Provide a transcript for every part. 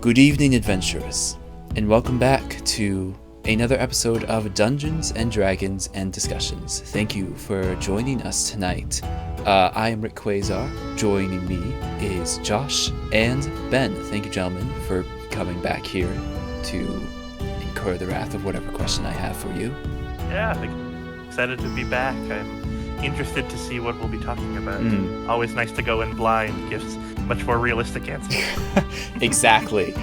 Good evening, adventurers, and welcome back to another episode of Dungeons and Dragons and Discussions. Thank you for joining us tonight. I am Rick Quasar. Joining me is Josh and Ben. Thank you, gentlemen, for coming back here to incur the wrath of whatever question I have for you. Yeah, I'm excited to be back. I'm interested to see what we'll be talking about. Always nice to go in blind, gives much more realistic answers. Exactly.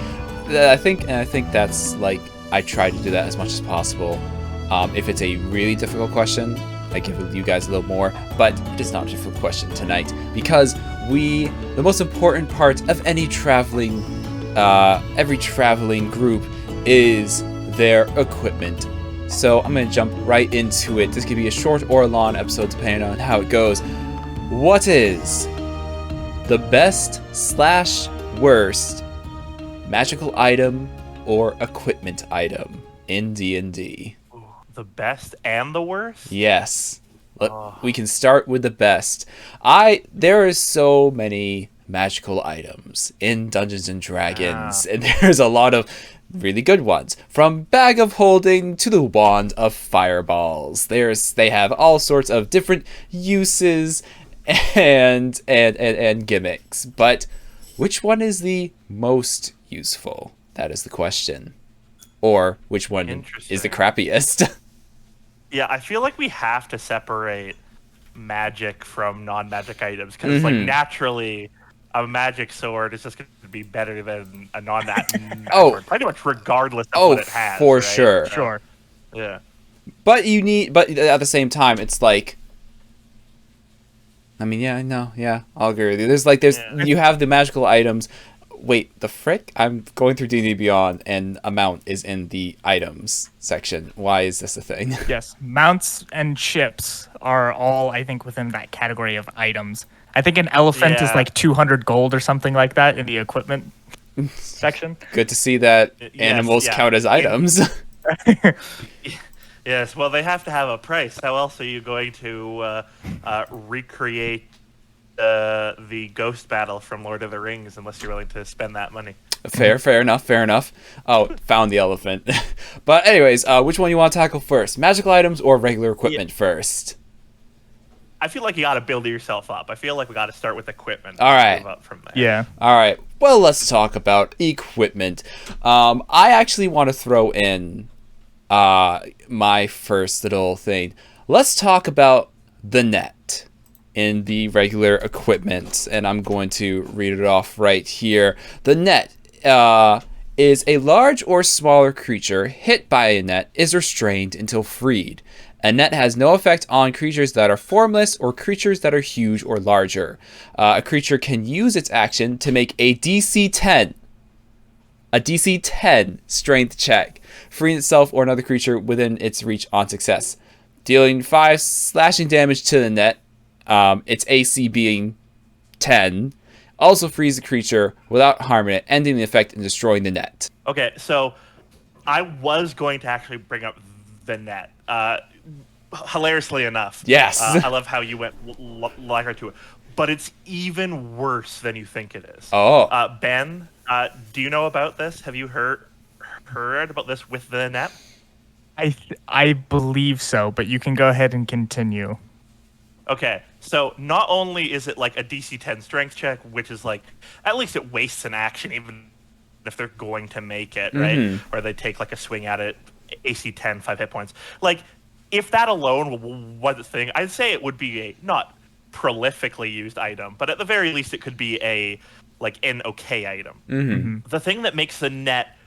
I think that's like I try to do that as much as possible. If it's a really difficult question, I give you guys a little more, but it's not a difficult question tonight because the most important part of every traveling group is their equipment. So I'm going to jump right into it. This could be a short or a long episode depending on how it goes. What is the best / worst magical item or equipment item in D&D? The best and the worst? Yes. We can start with the best. There are so many magical items in Dungeons and Dragons, and there's a lot of really good ones. From Bag of Holding to the Wand of Fireballs. They have all sorts of different uses and gimmicks. But which one is the most useful? That is the question. Or which one is the crappiest? Yeah, I feel like we have to separate magic from non-magic items because, like, naturally, a magic sword is just going to be better than a non-magic sword, pretty much regardless of what it has. For right? sure. Sure. Yeah. But at the same time, it's like, I mean, I'll agree with you. You have the magical items. Wait, the frick? I'm going through D&D Beyond, and a mount is in the items section. Why is this a thing? Yes, mounts and ships are all, I think, within that category of items. I think an elephant is like 200 gold or something like that in the equipment section. Good to see that animals count as items. Yes, well, they have to have a price. How else are you going to recreate the ghost battle from Lord of the Rings unless you're willing to spend that money? Fair enough. Oh, found the elephant. But anyways, which one you want to tackle first? Magical items or regular equipment first? I feel like you got to build yourself up. I feel like we got to start with equipment. All right. Move up from there. Yeah. All right. Well, let's talk about equipment. I actually want to throw in my first little thing. Let's talk about the net in the regular equipment, and I'm going to read it off right here. The net is a large or smaller creature hit by a net is restrained until freed. A net has no effect on creatures that are formless or creatures that are huge or larger. A creature can use its action to make a DC 10 strength check, freeing itself or another creature within its reach on success. Dealing 5 slashing damage to the net, its AC being 10, also frees the creature without harming it, ending the effect and destroying the net. Okay, so I was going to actually bring up the net. Hilariously enough. Yes. I love how you went right to it. But it's even worse than you think it is. Oh. Ben, do you know about this? Have you heard about this with the net? I believe so, but you can go ahead and continue. Okay, so not only is it like a DC 10 strength check, which is like, at least it wastes an action even if they're going to make it, right? Or they take like a swing at it, AC 10, 5 hit points. Like, if that alone was a thing, I'd say it would be a not prolifically used item, but at the very least it could be an okay item. The thing that makes the net,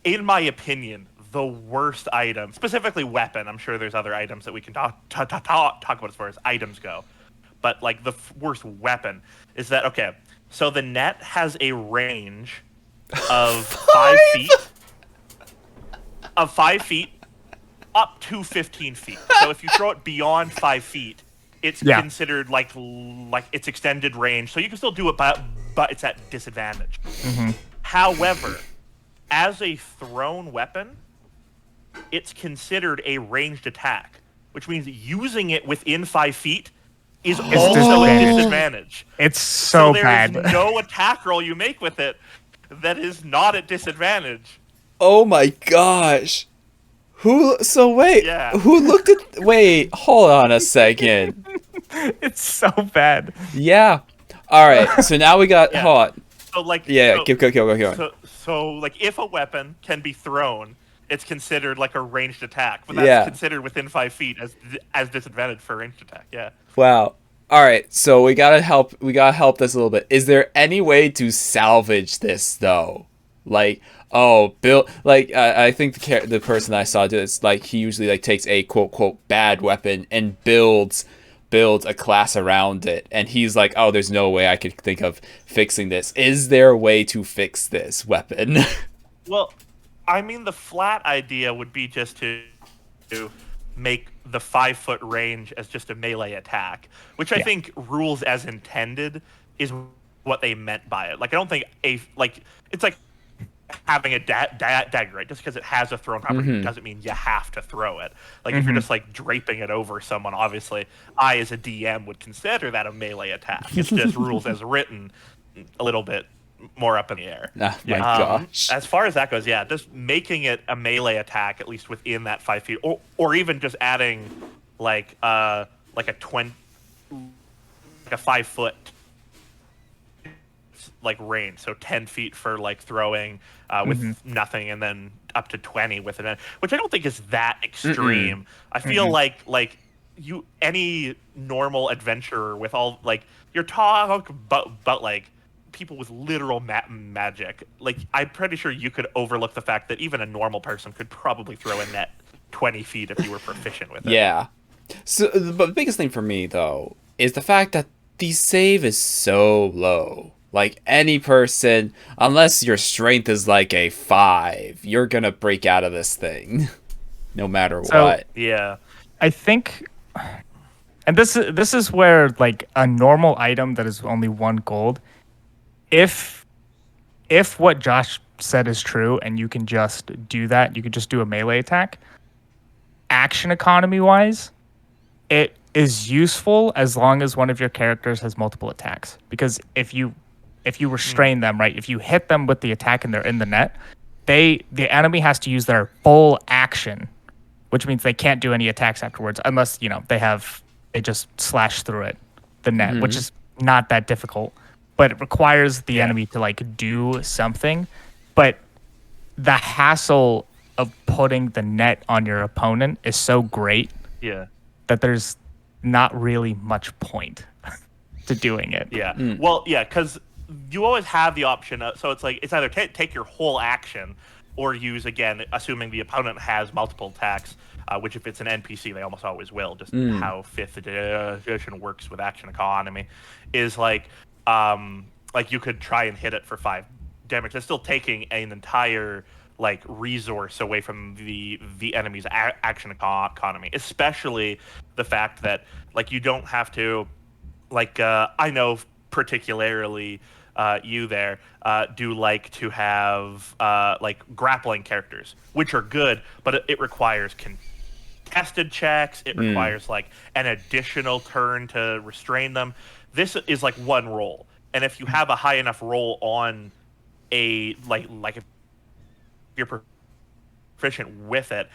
in my opinion, the worst item, specifically weapon. I'm sure there's other items that we can talk about as far as items go, but like the worst weapon is that, okay, so the net has a range of 5 feet, up to 15 feet. So if you throw it beyond 5 feet, it's considered like its extended range. So you can still do it, but it's at disadvantage. However, as a thrown weapon, it's considered a ranged attack, which means using it within 5 feet is also a disadvantage. It's so bad. There's no attack roll you make with it that is not at disadvantage. Oh my gosh. So wait, Yeah. who looked at, wait, hold on a second. It's so bad. Yeah. All right. So now we got, Yeah. hold on. So like, Yeah, so, keep going. so like, if a weapon can be thrown, it's considered like a ranged attack, but that's Yeah. considered within 5 feet as disadvantage for ranged attack. Yeah. Wow. All right. So we gotta help this a little bit. Is there any way to salvage this though? Like, oh, Bill. Like, I think the person I saw do this. Like, he usually like takes a quote quote bad weapon and builds a class around it, and he's like, oh, there's no way I could think of fixing this. Is there a way to fix this weapon? Well, I mean, the flat idea would be just to make the 5-foot range as just a melee attack, which I think rules as intended is what they meant by it. Like, I don't think it's like having a dagger, right? Just because it has a thrown property doesn't mean you have to throw it. Like, if you're just like draping it over someone, obviously, I as a DM would consider that a melee attack. It's just rules as written, a little bit more up in the air. Oh my gosh. As far as that goes, yeah, just making it a melee attack, at least within that 5 feet, or even just adding like a 5-foot like range, so 10 feet for like throwing with nothing, and then up to 20 with it, which I don't think is that extreme. I feel like any normal adventurer with all like you're talking but like people with literal magic, like I'm pretty sure you could overlook the fact that even a normal person could probably throw a net 20 feet if you were proficient with it. Yeah. So the biggest thing for me though is the fact that the save is so low. Like, any person, unless your strength is like a 5, you're gonna break out of this thing, no matter what. Yeah. I think, and this is where like a normal item that is only 1 gold, if what Josh said is true and you can just do that, you can just do a melee attack. Action economy wise, it is useful as long as one of your characters has multiple attacks, because if you restrain them, right, if you hit them with the attack and they're in the net, the enemy has to use their full action, which means they can't do any attacks afterwards unless, they just slash through the net, which is not that difficult, but it requires the enemy to like do something. But the hassle of putting the net on your opponent is so great that there's not really much point to doing it. Yeah. Well, yeah, because you always have the option. So it's like it's either take your whole action or use, again, assuming the opponent has multiple attacks, which if it's an NPC, they almost always will. Just how 5th edition works with action economy is like you could try and hit it for 5 damage. That's still taking an entire like resource away from the enemy's action economy, especially the fact that like you don't have to like I know particularly you there do like to have like grappling characters, which are good, but it requires contested checks. It requires like an additional turn to restrain them. This is like 1 roll, and if you have a high enough roll on a like if you're proficient with it,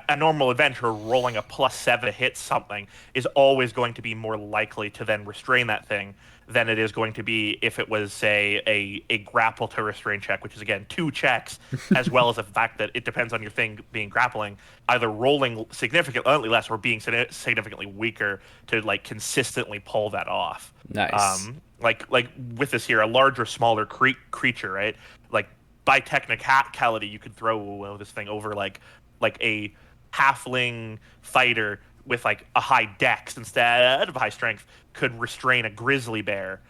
a normal adventurer rolling a +7 to hit something is always going to be more likely to then restrain that thing than it is going to be if it was, say, a grapple to restrain check, which is, again, 2 checks, as well as the fact that it depends on your thing being grappling, either rolling significantly less or being significantly weaker to, like, consistently pull that off. Nice. Like with this here, a larger, smaller creature, right? Like, by technicality, you could throw this thing over, like a halfling fighter with like a high dex instead of high strength could restrain a grizzly bear,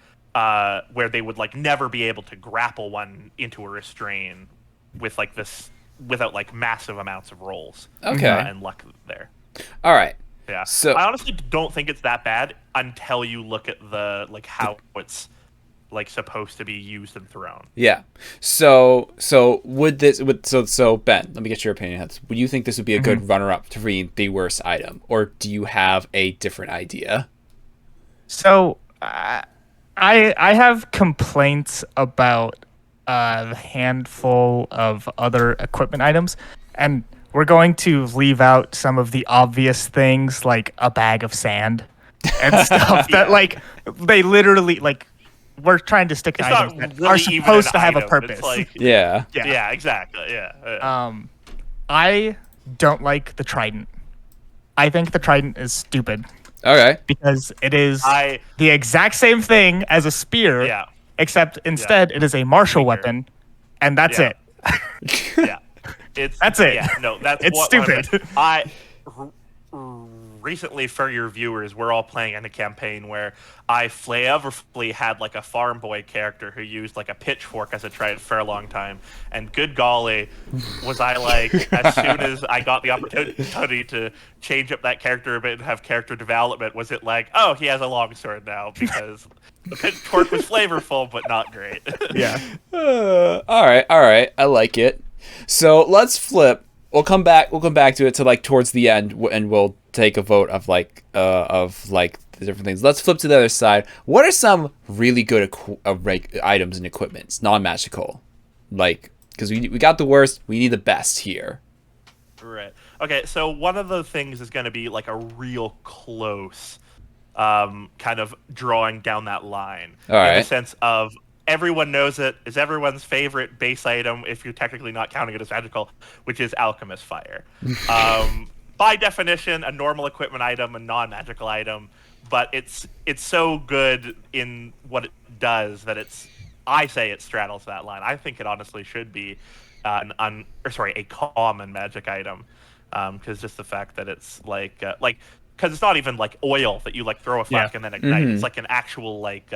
where they would like never be able to grapple one into a restrain with like this without like massive amounts of rolls. Okay. And luck there. All right. Yeah. So I honestly don't think it's that bad until you look at the like how it's like supposed to be used and thrown. Yeah. So Ben, let me get your opinion on this. Would you think this would be a good runner-up to being the worst item, or do you have a different idea? So I have complaints about a handful of other equipment items, and we're going to leave out some of the obvious things like a bag of sand and stuff that like they literally like. We're trying to stick to It's items not that really are even supposed an to have a item. purpose. It's like, Yeah. yeah, exactly. Yeah. I don't like the trident. I think the trident is stupid Okay. because it is I the exact same thing as a spear, yeah except instead it is a martial Weaker. weapon, and that's Yeah. it. yeah. It's That's it. Yeah, no, that's It's what stupid. Recently for your viewers, we're all playing in a campaign where I flavorfully had like a farm boy character who used like a pitchfork as a trident for a long time, and good golly, was I like as soon as I got the opportunity to change up that character a bit and have character development, was it like, oh, he has a long sword now because the pitchfork was flavorful but not great. Yeah. All right. I like it. So let's flip. We'll come back to it to like towards the end, and we'll take a vote of like the different things. Let's flip to the other side. What are some really good items and equipments, non-magical? Like, because we got the worst, we need the best here. Right. Okay, so one of the things is going to be like a real close kind of drawing down that line. All in right. the sense of everyone knows it is everyone's favorite base item, if you're technically not counting it as magical, which is Alchemist Fire. By definition, a normal equipment item, a non-magical item, but it's so good in what it does that I say it straddles that line. I think it honestly should be a common magic item, because just the fact that it's because it's not even like oil that you like throw a flask and then ignite. Mm-hmm. It's like an actual like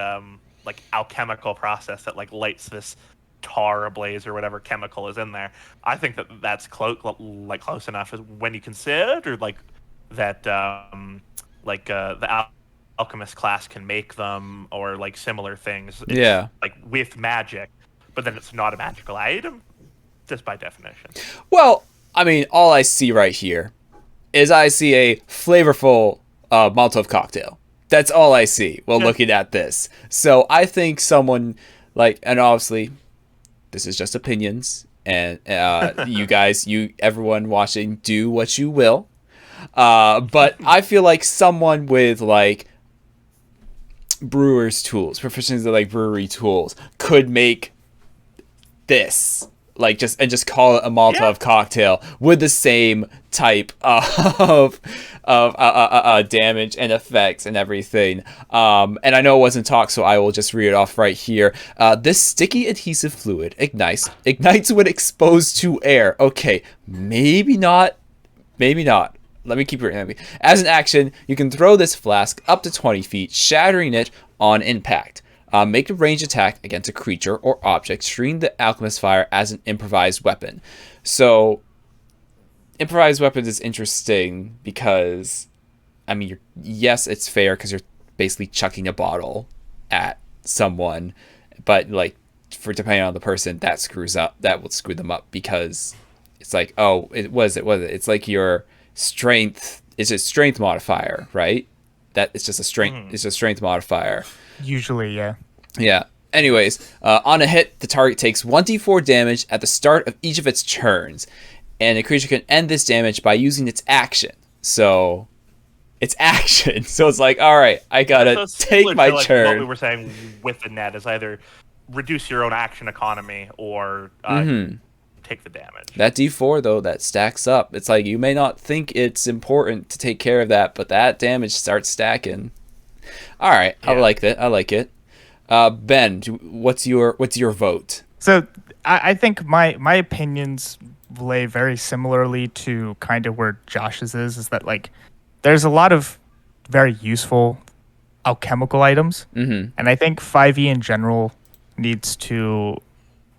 alchemical process that like lights this tar ablaze or whatever chemical is in there. I think that's close enough when you consider like that the alchemist class can make them or like similar things. It's, like with magic, but then it's not a magical item just by definition. Well, I mean, all I see right here is I see a flavorful Molotov cocktail. That's all I see while looking at this. So I think someone like, and obviously this is just opinions, and you guys, everyone watching, do what you will. But I feel like someone with like brewer's tools, proficiency like brewery tools, could make this. Like just call it a Molotov cocktail with the same type of damage and effects and everything. And I know it wasn't talked, so I will just read it off right here. This sticky adhesive fluid ignites when exposed to air. Okay, maybe not. Let me keep reading. As an action, you can throw this flask up to 20 feet, shattering it on impact. Make a ranged attack against a creature or object, treating the alchemist fire as an improvised weapon. So, improvised weapons is interesting because, I mean, yes, it's fair because you're basically chucking a bottle at someone, but like, for depending on the person, that will screw them up because it's like, oh, it's like your strength. It's a strength modifier, right? That it's just a strength. It's a strength modifier. Usually, yeah. Yeah. Anyways, on a hit, the target takes 1d4 damage at the start of each of its turns, and the creature can end this damage by using its action. So, it's action. So it's like, all right, I gotta take my turn. What we were saying with the net is either reduce your own action economy or take the damage. That d4 though, that stacks up. It's like you may not think it's important to take care of that, but that damage starts stacking. All right, yeah. I like it. Ben, what's your vote? So I think my opinions lay very similarly to kind of where Josh's is that like there's a lot of very useful alchemical items, and I think 5e in general needs to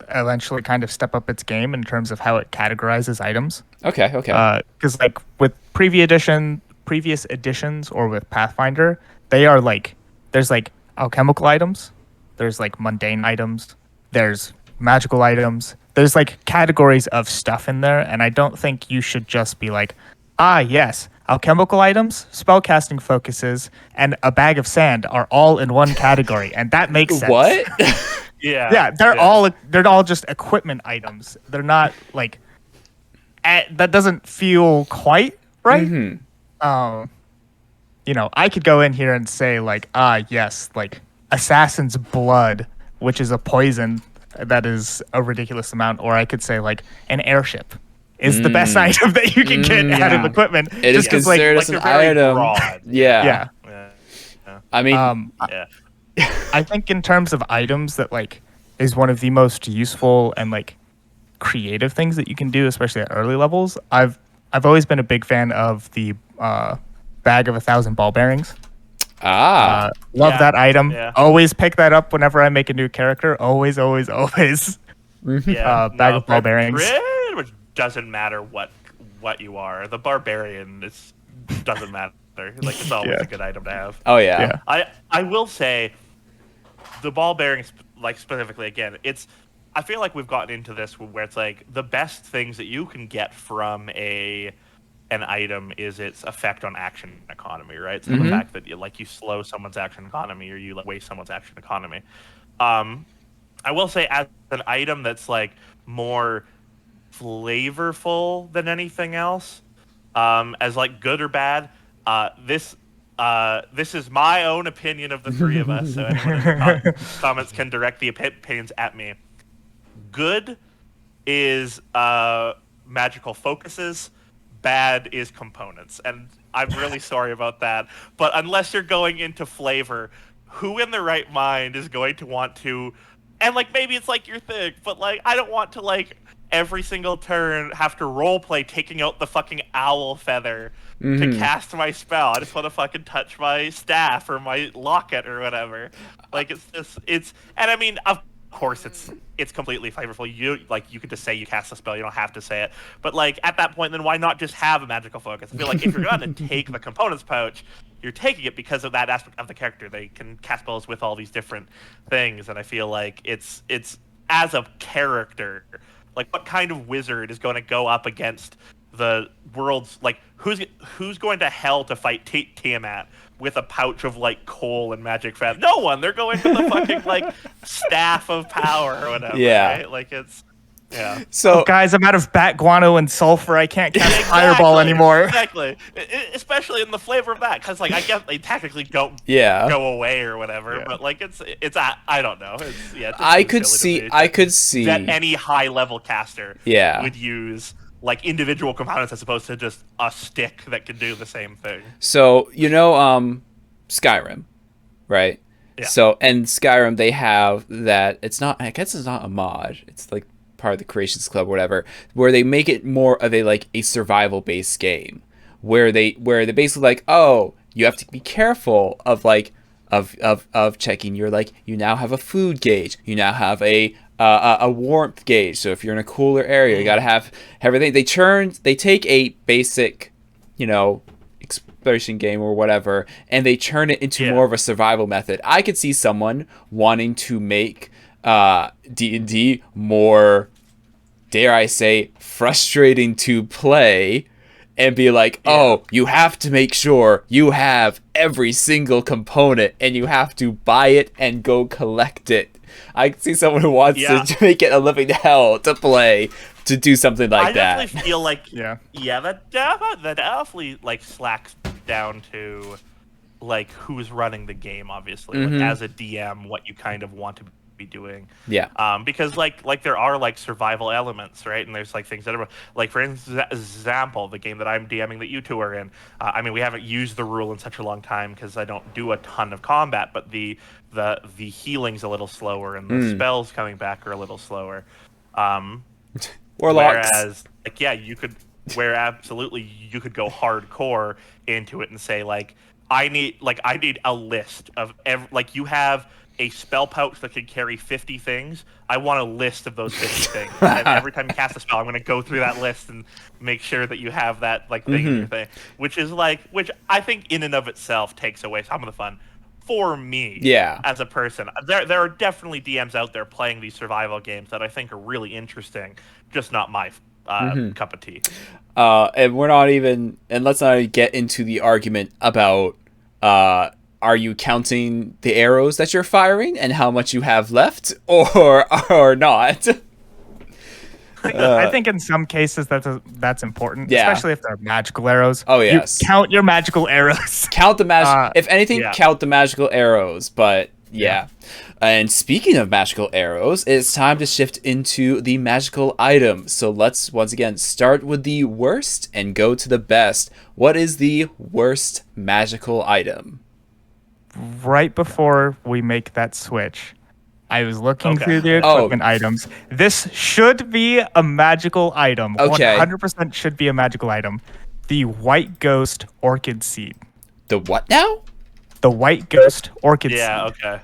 eventually kind of step up its game in terms of how it categorizes items. Okay. Because like with previous editions or with Pathfinder, they are like there's like alchemical items, there's like mundane items, there's magical items, there's like categories of stuff in there, and I don't think you should just be like, yes, alchemical items, spellcasting focuses, and a bag of sand are all in one category, and that makes sense. What? Yeah, they're all just equipment items. They're not like that doesn't feel quite right. You know, I could go in here and say like, yes, like assassin's blood, which is a poison that is a ridiculous amount, or I could say like an airship is the best item that you can get out of equipment. It is considered as an item. Broad. Yeah. I mean, I think in terms of items that like is one of the most useful and like creative things that you can do, especially at early levels. I've always been a big fan of the bag of 1,000 ball bearings. Love that item. Yeah. Always pick that up whenever I make a new character. Always. Bag of ball bearings. Which doesn't matter what you are. The barbarian doesn't matter. Like it's always a good item to have. Oh yeah. I will say, the ball bearings, like specifically again, I feel like we've gotten into this where it's like the best things that you can get from an item is its effect on action economy, right? So the fact that you slow someone's action economy or you like waste someone's action economy. I will say as an item that's like more flavorful than anything else, as like good or bad. This is my own opinion of the three of us, so anyone in the comments can direct the opinions at me. Good is magical focuses. Bad is components, and I'm really sorry about that. But unless you're going into flavor, who in their right mind is going to want to? And like maybe it's like your thing, but like I don't want to like every single turn have to roleplay taking out the fucking owl feather to cast my spell. I just want to fucking touch my staff or my locket or whatever. Like and I mean of course it's completely flavorful. You could just say you cast a spell, you don't have to say it. But like at that point, then why not just have a magical focus? I feel like if you're gonna take the components pouch, you're taking it because of that aspect of the character. They can cast spells with all these different things, and I feel like it's as a character, like what kind of wizard is going to go up against the world's like who's going to hell to fight Tiamat with a pouch of like coal and magic fat? No one. They're going for the fucking like staff of power or whatever. Yeah. Right? Like it's So guys, I'm out of bat guano and sulfur. I can't cast fireball anymore. Exactly. Especially in the flavor of that, because like I guess they technically don't go away or whatever. But like it's I don't know. I could see that any high level caster would use like individual components as opposed to just a stick that can do the same thing. So Skyrim, right? Yeah. So and Skyrim they have that. I guess it's not a mod. It's like part of the Creations Club or whatever, where they make it more of a survival based game where they basically like, oh, you have to be careful of like of checking your like you now have a food gauge, you now have a warmth gauge, so if you're in a cooler area you gotta have everything. They take a basic exploration game or whatever and they turn it into more of a survival method. I could see someone wanting to make D&D more, dare I say, frustrating to play and be like, oh, you have to make sure you have every single component and you have to buy it and go collect it. I can see someone who wants to make it a living hell to play to do something like that. I definitely feel like that definitely like slacks down to like who's running the game, obviously. Like, as a DM, what you kind of want to be doing. Because like there are like survival elements, right? And there's like things that are like, for example, the game that I'm DMing that you two are in. I mean, we haven't used the rule in such a long time because I don't do a ton of combat, but the healing's a little slower and the spells coming back are a little slower. Whereas like absolutely you could go hardcore into it and say like I need a list of like you have a spell pouch that can carry 50 things. I want a list of those 50 things. And every time you cast a spell, I'm going to go through that list and make sure that you have that like thing in your thing, which I think in and of itself takes away some of the fun for me as a person. There are definitely DMs out there playing these survival games that I think are really interesting, just not my cup of tea. And let's not even get into the argument about are you counting the arrows that you're firing and how much you have left, or not? I think in some cases that's important, Yeah. especially if they're magical arrows. Oh, yes. You count your magical arrows. Count the magic. If anything, yeah. count the magical arrows. But yeah. And speaking of magical arrows, it's time to shift into the magical item. So let's once again start with the worst and go to the best. What is the worst magical item? Right before we make that switch, I was looking Okay. through the equipment items. This should be a magical item. Okay. 100% should be a magical item. The White Ghost Orchid Seed. The what now? The White Ghost Orchid Yeah, Seed. okay.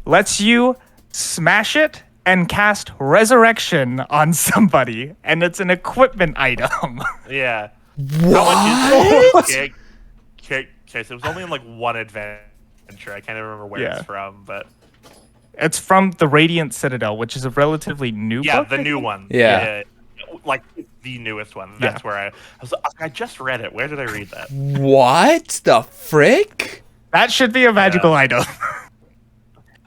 Lets you smash it and cast Resurrection on somebody, and it's an equipment item. Yeah. What? Okay, so it was only in like one adventure. I can't even remember where Yeah. it's from, but It's from the Radiant Citadel, which is a relatively new yeah, book. the I new think? one. Yeah. Like the newest one. That's where I just read it. Where did I read that? What the frick? That should be a magical item.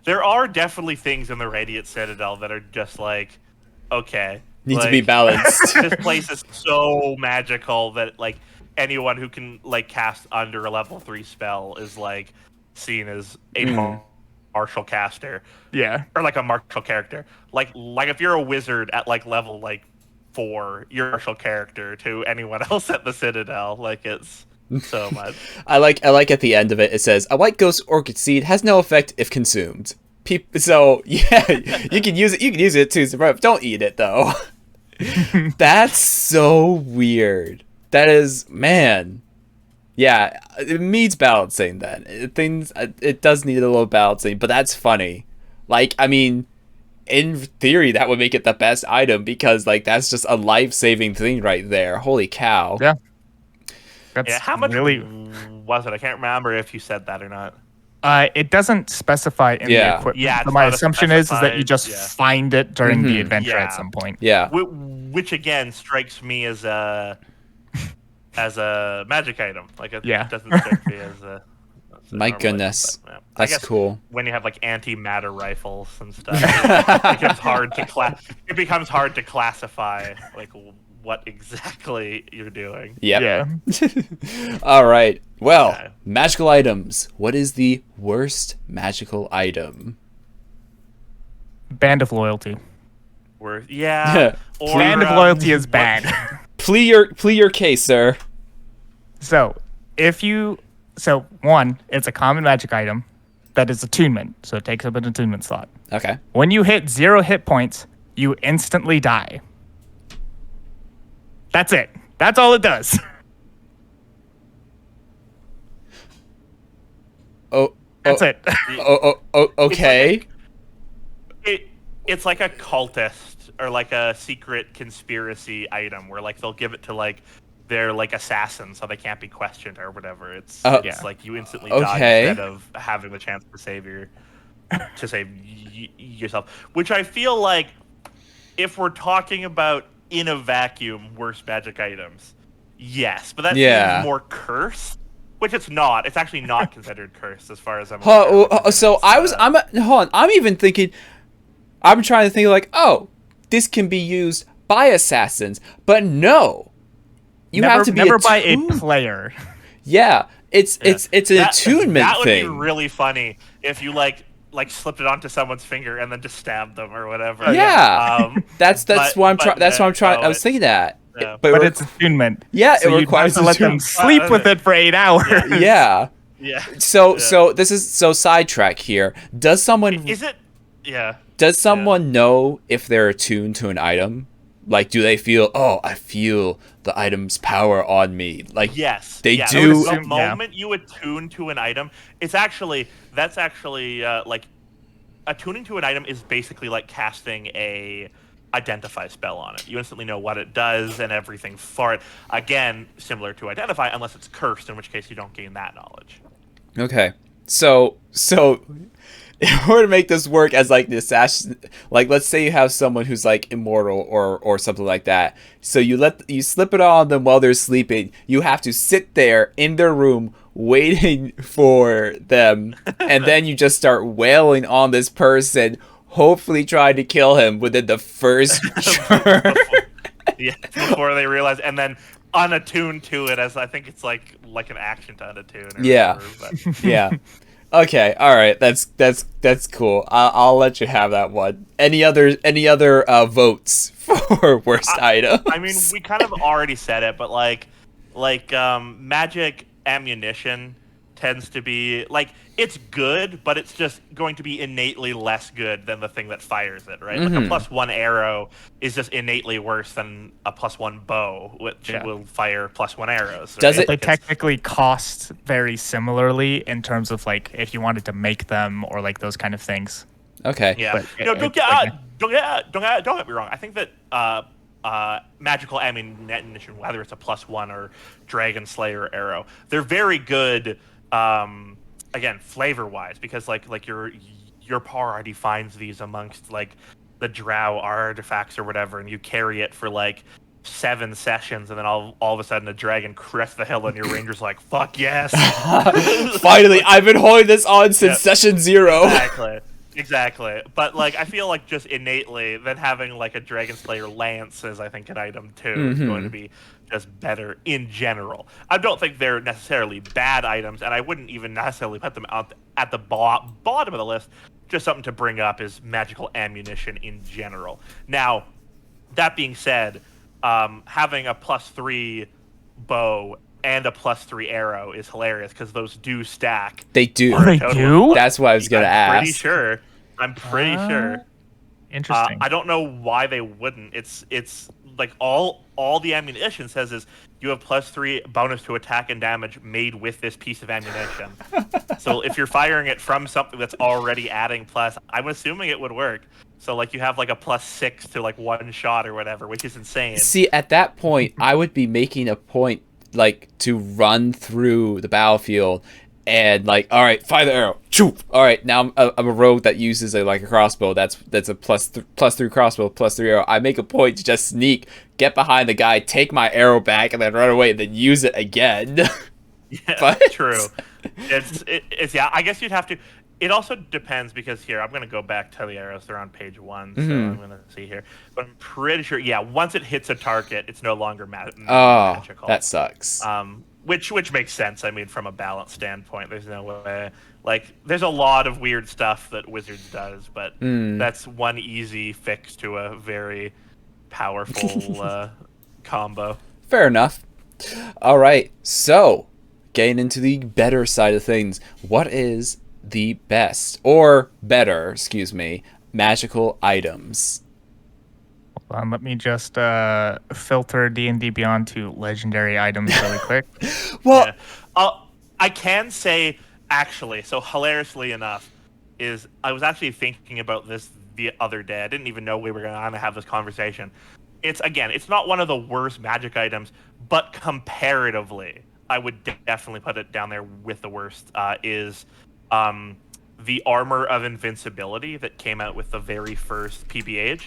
There are definitely things in the Radiant Citadel that are just like, okay, Need to be like, balanced. This place is so magical that like anyone who can like cast under a level 3 spell is like seen as a martial caster Yeah. or like a martial character. Like if you're a wizard at like level like 4, you're a martial character to anyone else at the Citadel. Like it's so much. I like at the end of it. It says a white ghost orchid seed has no effect if consumed. So yeah, you can use it. You can use it to survive. Don't eat it though. That's so weird. That is, man. Yeah, it needs balancing. Then it does need a little balancing, but that's funny. Like, I mean, in theory, that would make it the best item because like that's just a life-saving thing right there. Holy cow! Yeah. That's Yeah, how much really. was it? I can't remember if you said that or not. It doesn't specify in Yeah. the equipment. Yeah, so it's my not assumption is that you specified, just yeah. find it during the adventure Yeah. at some point. Yeah. Which again strikes me as a magic item. Like it Yeah. doesn't strike me as a. My normal goodness. item, but, yeah. I That's guess cool. When you have like anti-matter rifles and stuff, it becomes hard to It becomes hard to classify like what exactly you're doing. Yep. Yeah. All right. Well, Okay. magical items. What is the worst magical item? Band of Loyalty. Yeah. Or, Band of Loyalty is what- bad. Plea your case, sir. So, one, it's a common magic item that is attunement, so it takes up an attunement slot. Okay. When you hit 0 hit points, you instantly die. That's it. That's all it does. Oh. That's it. Okay. It's like a cultist or like a secret conspiracy item where like they'll give it to like they're like assassins so they can't be questioned or whatever. It's Yeah. like you instantly Okay. die instead of having the chance to save yourself. Which I feel like if we're talking about in a vacuum worst magic items, yes, but that Yeah. seems more cursed. Which it's not. It's actually not considered cursed as far as I'm So hold on. I'm even thinking. I'm trying to think like, oh, this can be used by assassins, but no. You have to be never by a attuned. player. Yeah, it's an attunement that would thing. be really funny if you like slipped it onto someone's finger and then just stabbed them or whatever. Yeah. That's but- what I'm but trying. That's what I'm trying. no, I was thinking that. yeah. But it's attunement. Yeah, so it you'd requires have to let them attunement. sleep with it for 8 hours. Yeah. Yeah. So this is sidetrack here. Does someone Is it? Yeah. does someone know if they're attuned to an item? Like, do they feel? Oh, I feel the item's power on me. Like, Yes. They yeah, do- The Yeah. moment you attune to an item, that's actually like attuning to an item is basically like casting a identify spell on it. You instantly know what it does and everything for it. Again, similar to identify, unless it's cursed, in which case you don't gain that knowledge. Okay. So in order to make this work as like the assassin, like let's say you have someone who's like immortal or something like that. So you slip it on them while they're sleeping. You have to sit there in their room waiting for them, and then you just start wailing on this person, hopefully trying to kill him within the first turn. Yeah, before they realize, and then unattuned to it, as I think it's like an action to unattune. Or Yeah. whatever, but. Yeah. Okay. All right. That's cool. I'll let you have that one. Any other votes for worst items? I mean, we kind of already said it, but like magic ammunition tends to be like, it's good, but it's just going to be innately less good than the thing that fires it, right? Like a +1 arrow is just innately worse than a +1 bow, which will fire +1 arrows. Right? Does it? They technically cost very similarly in terms of like if you wanted to make them or like those kind of things. Okay. Yeah. But Don't get me wrong. I think that magical ammunition, whether it's a +1 or Dragon Slayer arrow, they're very good. Again, flavor-wise, because like your par already finds these amongst like the drow artifacts or whatever, and you carry it for like 7 sessions, and then all of a sudden a dragon crests the hill, and your ranger's like, "Fuck yes!" Finally, I've been holding this on since session 0. Exactly. But like, I feel like just innately, then having like a Dragon Slayer lance as I think an item too is going to be just better in general. I don't think they're necessarily bad items, and I wouldn't even necessarily put them out at the bottom of the list. Just something to bring up is magical ammunition in general. Now, that being said, having a +3 bow and a +3 arrow is hilarious because those do stack. They do. They do? That's what I was gonna ask. I'm pretty sure. Interesting. I don't know why they wouldn't. It's like all the ammunition says is you have +3 bonus to attack and damage made with this piece of ammunition. So if you're firing it from something that's already adding plus, I'm assuming it would work. So like you have like a +6 to like 1 shot or whatever, which is insane. See, at that point, I would be making a point like to run through the battlefield and like, all right, fire the arrow. Choop. All right, now I'm a rogue that uses a crossbow. That's a +3 crossbow, +3 arrow. I make a point to just sneak, get behind the guy, take my arrow back, and then run away, and then use it again. Yeah, But true. It's yeah. I guess you'd have to. It also depends because here I'm gonna go back to the arrows. They're on page 1, so I'm gonna see here. But I'm pretty sure, yeah. Once it hits a target, it's no longer magical. That sucks. Which makes sense. I mean, from a balance standpoint, there's no way. Like, there's a lot of weird stuff that Wizards does, but that's one easy fix to a very powerful combo. Fair enough. All right, so getting into the better side of things, what is the best or better, excuse me, magical items? Hold on, let me just filter D&D Beyond to legendary items really quick. Well, I can say, actually, so hilariously enough, is I was actually thinking about this the other day. I didn't even know we were going to have this conversation. It's not one of the worst magic items, but comparatively, I would definitely put it down there with the worst, is the Armor of Invincibility that came out with the very first PBH.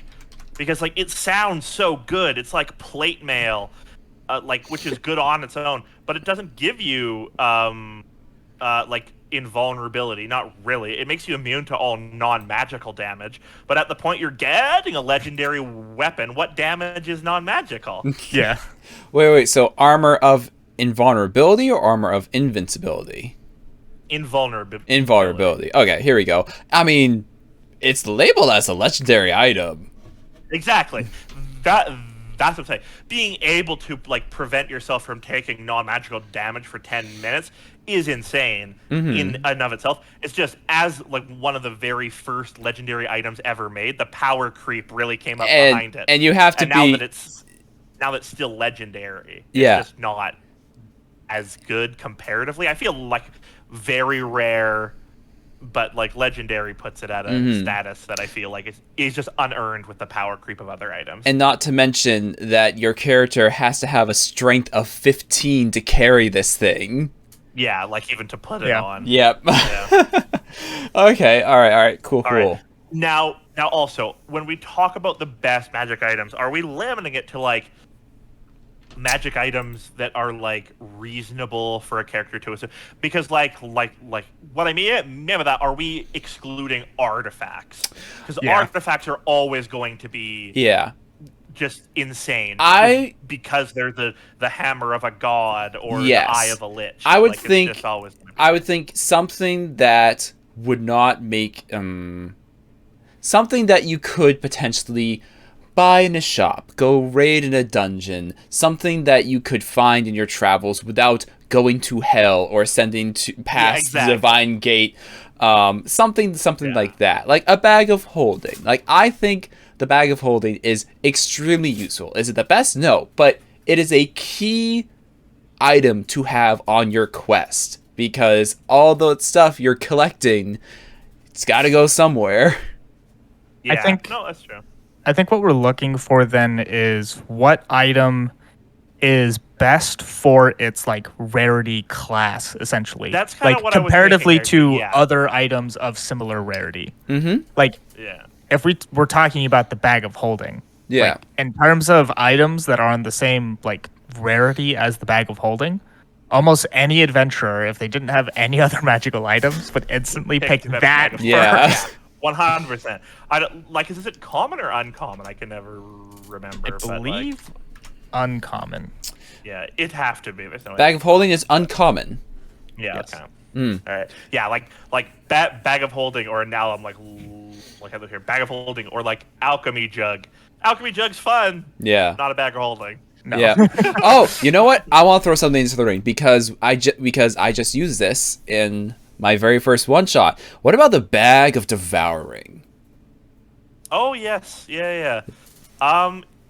Because, like, it sounds so good. It's like plate mail, which is good on its own, but it doesn't give you, like, invulnerability. Not really. It makes you immune to all non-magical damage, but at the point you're getting a legendary weapon, what damage is non-magical? Yeah. Wait. So armor of invulnerability or armor of invincibility? Invulnerability. Okay, here we go. I mean, it's labeled as a legendary item. Exactly. That's what I'm saying. Being able to like prevent yourself from taking non-magical damage for 10 minutes is insane in and of itself. It's just as like one of the very first legendary items ever made, the power creep really came up behind it. And you have to now that it's still legendary, it's just not as good comparatively. I feel like very rare, but like legendary puts it at a status that I feel like is just unearned with the power creep of other items. And not to mention that your character has to have a strength of 15 to carry this thing. Yeah, like even to put it on. Yep. Yeah. Okay. All right. Cool. Right. Now also, when we talk about the best magic items, are we limiting it to like magic items that are like reasonable for a character to assume. Because like what I mean by that, are we excluding artifacts? Because artifacts are always going to be just insane. Because they're the hammer of a god or the eye of a lich. I would like, think it's just always I would think something that would not make something that you could potentially buy in a shop, go raid in a dungeon, something that you could find in your travels without going to hell or ascending to past the divine gate, something like that, like a bag of holding. Like, I think the bag of holding is extremely useful. Is it the best? No, but it is a key item to have on your quest, because all the stuff you're collecting, it's got to go somewhere. Yeah, no, that's true. I think what we're looking for then is what item is best for its like rarity class, essentially. That's kind of what comparatively I was thinking to other items of similar rarity. Mm-hmm. Like, if we're talking about the bag of holding, like, in terms of items that are on the same like rarity as the bag of holding, almost any adventurer, if they didn't have any other magical items, would instantly pick that first. Yeah. 100%. I don't like. Is it common or uncommon? I can never remember. I believe uncommon. Yeah, it'd have to be. Bag of holding is uncommon. Yeah. Yes. Okay. All right. Yeah, like that bag of holding, or now I'm like I look here, bag of holding, or like alchemy jug. Alchemy jug's fun. Yeah. Not a bag of holding. No. Yeah. Oh, you know what? I want to throw something into the ring because I just used this in my very first one shot. What about the bag of devouring? Oh yes, yeah.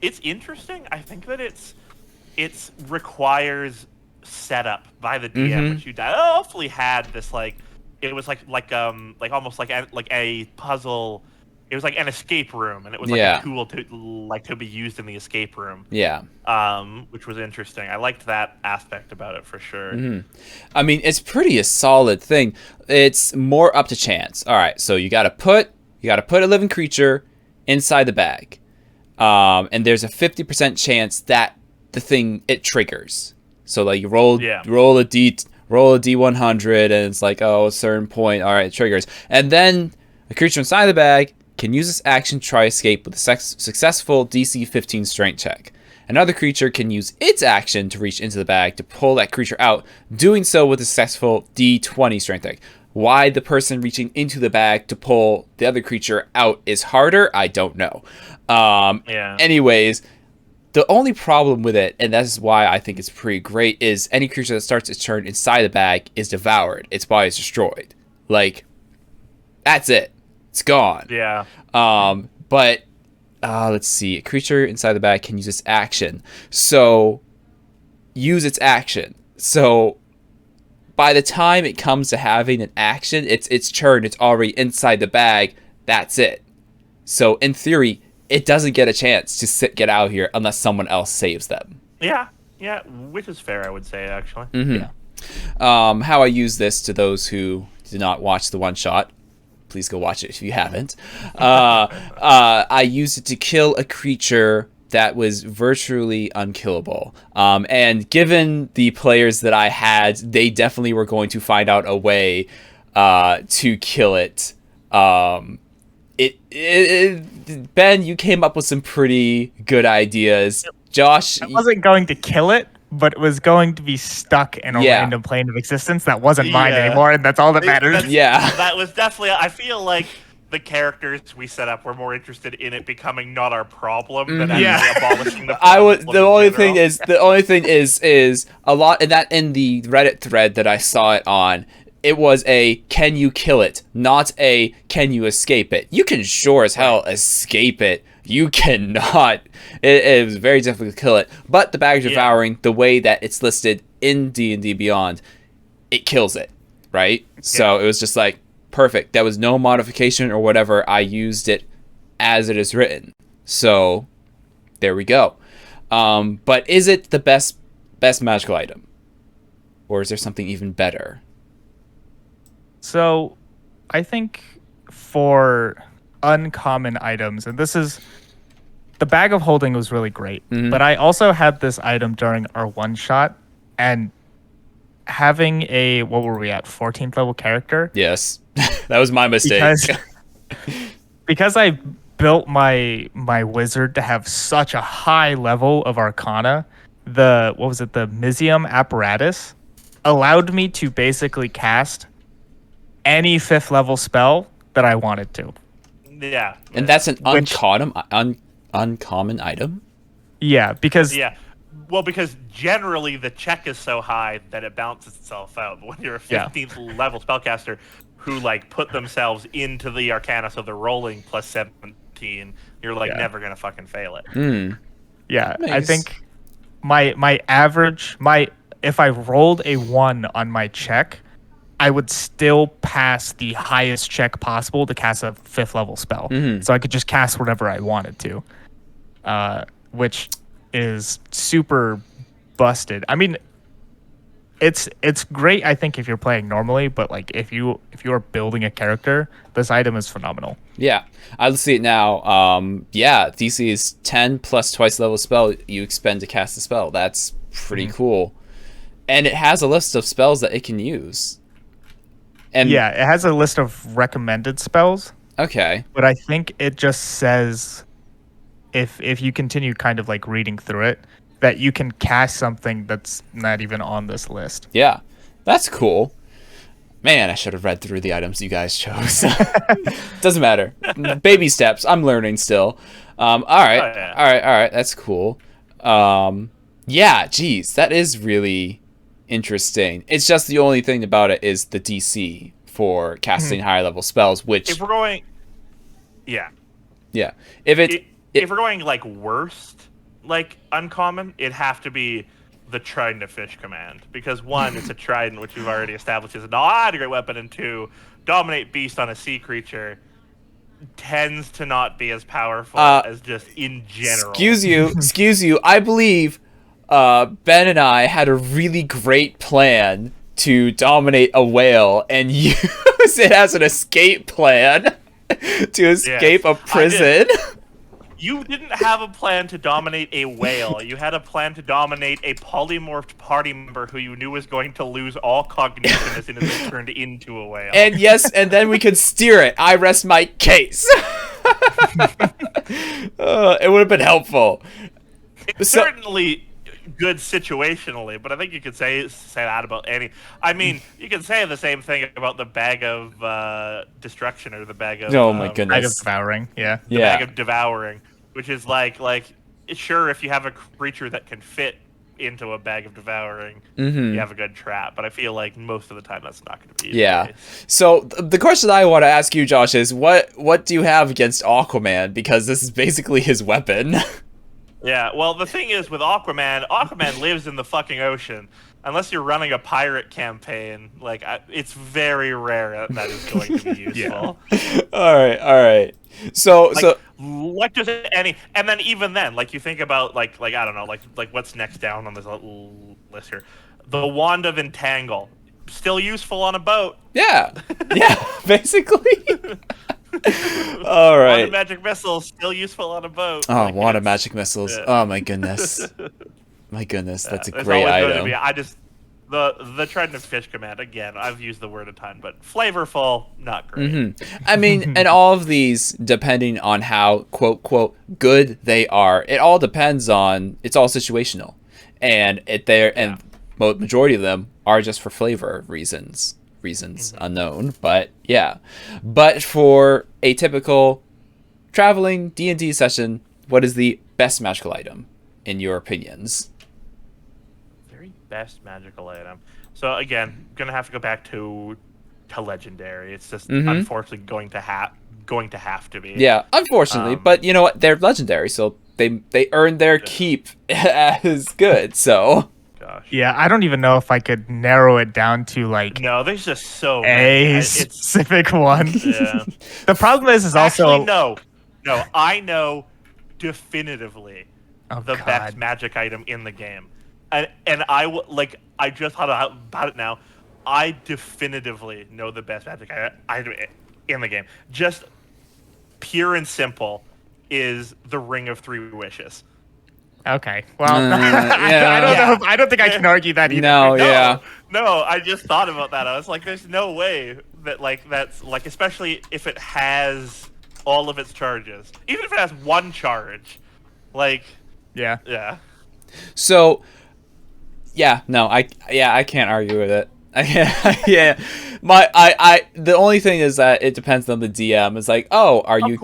It's interesting. I think that it's requires setup by the DM, which you hopefully had this like it was like almost like a puzzle. It was like an escape room, and it was like a tool to be used in the escape room. Yeah. Which was interesting. I liked that aspect about it for sure. I mean, it's pretty a solid thing. It's more up to chance. All right, so you gotta put a living creature inside the bag, and there's a 50% chance that the thing it triggers. So like you roll a D100, and it's like, oh, a certain point. All right, it triggers, and then a creature inside the bag can use this action to try escape with a successful DC 15 strength check. Another creature can use its action to reach into the bag to pull that creature out, doing so with a successful D20 strength check. Why the person reaching into the bag to pull the other creature out is harder, I don't know. Anyways, the only problem with it, and that's why I think it's pretty great, is any creature that starts its turn inside the bag is devoured. Its body is destroyed. Like, that's it. It's gone. Yeah. But let's see. A creature inside the bag can use its action. So use its action. So by the time it comes to having an action, its turn, it's already inside the bag. That's it. So in theory, it doesn't get a chance to get out of here unless someone else saves them. Yeah, which is fair, I would say, actually. Yeah. How I use this to those who did not watch the one shot. Please go watch it if you haven't. I used it to kill a creature that was virtually unkillable. And given the players that I had, they definitely were going to find out a way to kill it. Ben, you came up with some pretty good ideas. Josh, I wasn't going to kill it, but it was going to be stuck in a random plane of existence that wasn't mine anymore, and that's all that matters. That was definitely. I feel like the characters we set up were more interested in it becoming not our problem than actually abolishing the problem. The only thing is a lot in the Reddit thread that I saw it on. It was a can you kill it, not a can you escape it. You can sure as hell escape it. You cannot. It was very difficult to kill it. But the bag of devouring, the way that it's listed in D&D Beyond, it kills it, right? So it was just like, perfect. There was no modification or whatever. I used it as it is written. So there we go. But is it the best magical item? Or is there something even better? the bag of holding was really great, but I also had this item during our one shot, and having a what were we at 14th level character? Yes, that was my mistake. Because I built my wizard to have such a high level of Arcana, the Mizium apparatus allowed me to basically cast any 5th level spell that I wanted to. Yeah. And that's an uncommon item? Yeah, because Well, because generally the check is so high that it balances itself out. But when you're a 15th level spellcaster who like put themselves into the Arcana, so they're rolling plus 17, you're like never gonna fucking fail it. Yeah, Nice. I think my average if I rolled a 1 on my check, I would still pass the highest check possible to cast a 5th level spell. So I could just cast whatever I wanted to, which is super busted. I mean, it's great, I think, if you're playing normally, but like if you are building a character, this item is phenomenal. Yeah, I see it now. DC is 10 plus twice level spell you expend to cast the spell. That's pretty cool. And it has a list of spells that it can use. And yeah, it has a list of recommended spells. Okay. But I think it just says, if you continue kind of like reading through it, that you can cast something that's not even on this list. Yeah, that's cool. Man, I should have read through the items you guys chose. Doesn't matter. Baby steps. I'm learning still. All right. That's cool. Yeah, geez, that is really interesting. It's just the only thing about it is the DC for casting higher level spells, which if we're going, if we're going like worst, like uncommon, it'd have to be the Trident of Fish command, because 1, it's a trident, which we've already established is not a great weapon, and 2, dominate beast on a sea creature tends to not be as powerful as just in general. Excuse you. I believe Ben and I had a really great plan to dominate a whale and use it as an escape plan to escape a prison. You didn't have a plan to dominate a whale. You had a plan to dominate a polymorphed party member who you knew was going to lose all cognition as soon as it turned into a whale. And yes, and then we could steer it. I rest my case. It would have been helpful. It's certainly good situationally, but I think you could say that about any. I mean, you can say the same thing about the bag of destruction or the bag of. Oh my goodness! Bag of devouring, the bag of devouring, which is like sure, if you have a creature that can fit into a bag of devouring, you have a good trap. But I feel like most of the time that's not going to be. Yeah. So the question I want to ask you, Josh, is what do you have against Aquaman? Because this is basically his weapon. Yeah, well, the thing is with Aquaman lives in the fucking ocean. Unless you're running a pirate campaign, like it's very rare that is going to be useful. All right. So like just any, and then even then, like you think about like I don't know, like what's next down on this list here, the Wand of Entangle, still useful on a boat. Yeah, basically. All right. Wand of Magic Missiles, still useful on a boat. Oh, Wand of Magic Missiles. Yeah. Oh my goodness. That's a great item. The Trident of Fish command, again, I've used the word a ton, but flavorful, not great. I mean, and all of these, depending on how quote good they are, it all depends on, it's all situational, and majority of them are just for flavor reasons unknown, but for a typical traveling D&D session, what is the best magical item in your opinions? Very best magical item. So again, gonna have to go back to legendary. It's just unfortunately going to have to be. Yeah, unfortunately, but you know what? They're legendary, so they earn their keep as good. So. Gosh. Yeah, I don't even know if I could narrow it down to like no. There's just so a specific one. Yeah. The problem is actually no. I know definitively the best magic item in the game, and I just thought about it now. I definitively know the best magic item in the game. Just pure and simple. is the Ring of Three Wishes. Okay. Well, yeah. I don't know. I don't think I can argue that either. No, yeah. No, I just thought about that. I was like, there's no way that that's especially if it has all of its charges, even if it has one charge, Yeah. yeah. So, I can't argue with it. Yeah, the only thing is that it depends on the DM. It's like, oh, are you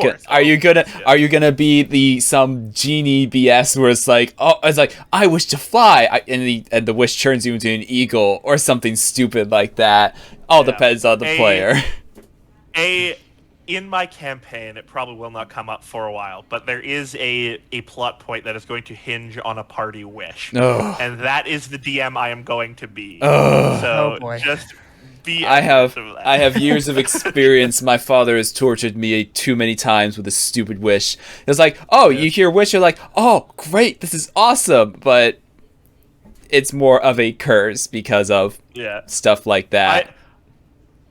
gonna be some genie BS where it's like, oh, it's like, I wish to fly, and the wish turns you into an eagle or something stupid like that. All depends on the player. In my campaign, it probably will not come up for a while, but there is a plot point that is going to hinge on a party wish. Ugh. And that is the DM I am going to be. Ugh. So Oh, boy. just be I aware of that. have years of experience. My father has tortured me too many times with a stupid wish. It's like, oh, you hear wish, you're like, oh, great, this is awesome, but it's more of a curse because of stuff like that.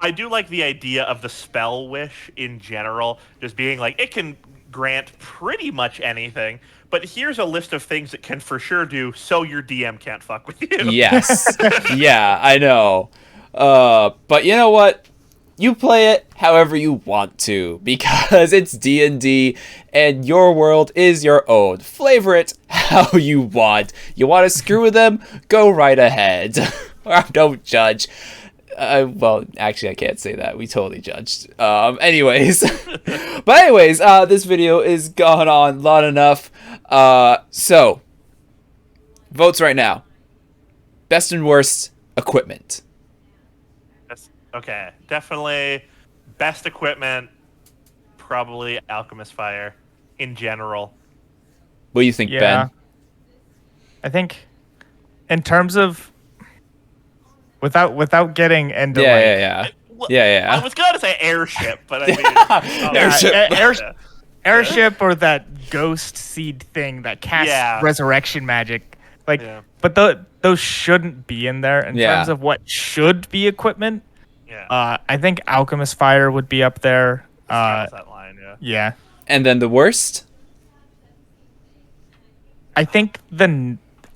I do like the idea of the spell wish in general, just being like, it can grant pretty much anything, but here's a list of things it can for sure do, so your DM can't fuck with you. Yes. Yeah, I know. But you know what? You play it however you want to, because it's D&D, and your world is your own. Flavor it how you want. You want to screw with them? Go right ahead. Don't judge. Well, actually, I can't say that. We totally judged. Anyways. But anyways, this video is gone on long enough. So, votes right now. Best and worst equipment. Okay, definitely best equipment, probably Alchemist Fire in general. What do you think, Ben? I think in terms of without getting into Yeah. I was gonna say airship, but I mean airship or that ghost seed thing that casts resurrection magic. But those shouldn't be in there in terms of what should be equipment. Yeah. I think Alchemist Fire would be up there. That line, yeah. And then the worst? I think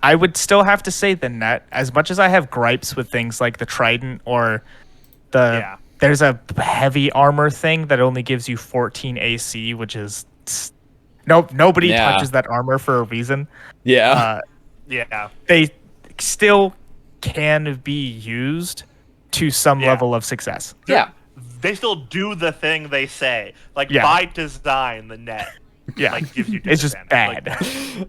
I would still have to say the net. As much as I have gripes with things like the Trident or there's a heavy armor thing that only gives you 14 AC, which is nobody touches that armor for a reason. Yeah. They still can be used to some level of success. Yeah. They still do the thing they say. By design, the net gives you it's just bad.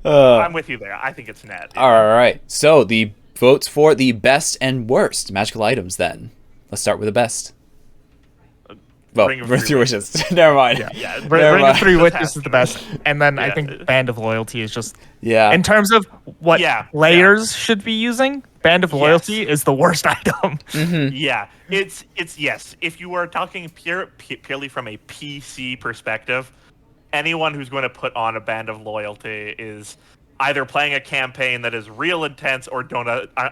I'm with you there. I think it's net. All right. So the votes for the best and worst magical items then. Let's start with the best. Well, Ring of Three Wishes. Never mind. Ring of Three Witches is the best. And then I think Band of Loyalty is just... in terms of what layers should be using, Band of Loyalty is the worst item. Mm-hmm. Yeah. It's yes. If you are talking purely from a PC perspective, anyone who's going to put on a Band of Loyalty is either playing a campaign that is real intense or don't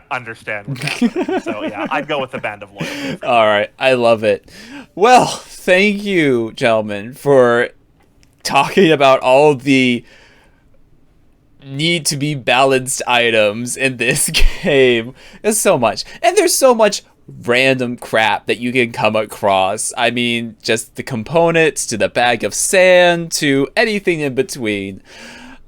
understand what's happening. So I'd go with the Band of Loyalty. All right, I love it. Well, thank you, gentlemen, for talking about all the need to be balanced items in this game. There's so much, and there's so much random crap that you can come across. I mean, just the components to the bag of sand to anything in between.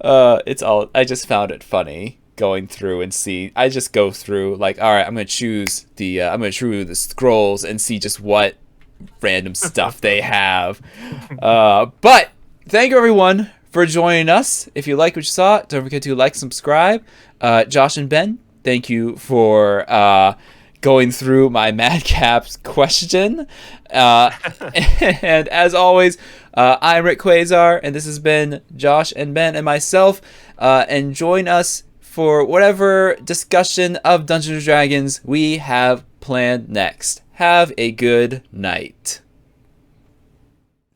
It's all. I just found it funny going through and see. I just go through all right. I'm gonna choose the scrolls and see just what random stuff they have. But thank you everyone for joining us. If you like what you saw, don't forget to like, subscribe. Josh and Ben, thank you for going through my madcap's question. And as always, I'm Rick Quasar, and this has been Josh and Ben and myself. And join us for whatever discussion of Dungeons & Dragons we have planned next. Have a good night.